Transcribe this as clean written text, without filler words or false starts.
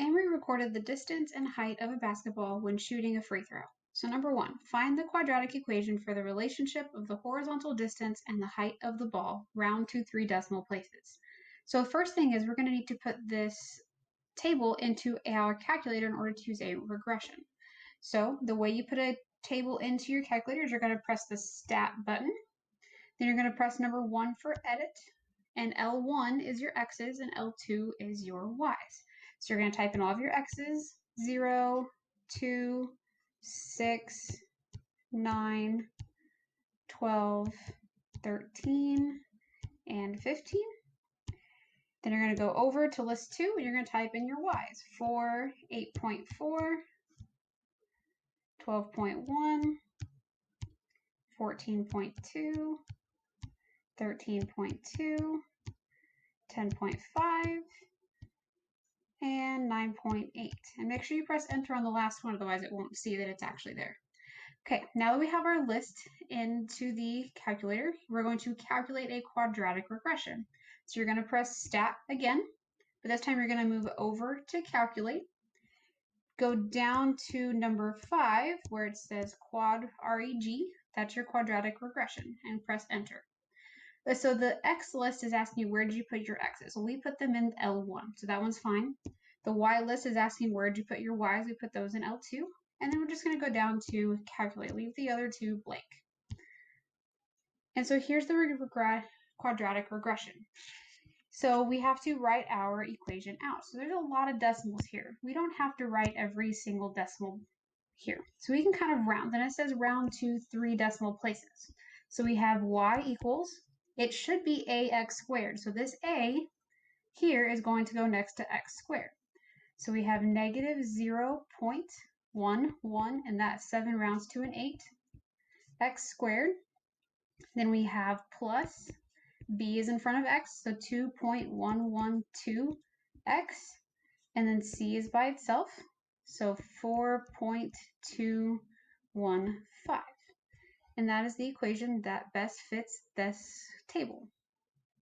And we recorded the distance and height of a basketball when shooting a free throw. So number 1, find the quadratic equation for the relationship of the horizontal distance and the height of the ball, round to 3 decimal places. So first thing is we're going to need to put this table into our calculator in order to use a regression. So the way you put a table into your calculator is you're going to press the stat button. Then you're going to press number 1 for edit, and L1 is your x's and L2 is your y's. So you're going to type in all of your x's, 0, 2, 6, 9, 12, 13, and 15. Then you're going to go over to list 2 and you're going to type in your y's, 4, 8.4, 12.1, 14.2, 13.2, 10.5, and 9.8. And make sure you press enter on the last one, otherwise it won't see that it's actually there. Okay, now that we have our list into the calculator, we're going to calculate a quadratic regression. So you're going to press stat again, but this time you're going to move over to calculate. Go down to number 5 where it says quad reg, that's your quadratic regression, and press enter. So the X list is asking you where did you put your X's. So we put them in L1, so that one's fine. The Y list is asking where did you put your Y's. We put those in L2. And then we're just going to go down to calculate, leave the other 2 blank. And so here's the quadratic regression. So we have to write our equation out. So there's a lot of decimals here. We don't have to write every single decimal here. So we can kind of round. Then it says round to 3 decimal places. So we have y equals, it should be ax squared. So this a here is going to go next to x squared. So we have negative 0.11, and that 7 rounds to an 8, x squared. Then we have plus b is in front of x, so 2.112x, and then c is by itself, so 4.215. And that is the equation that best fits this table.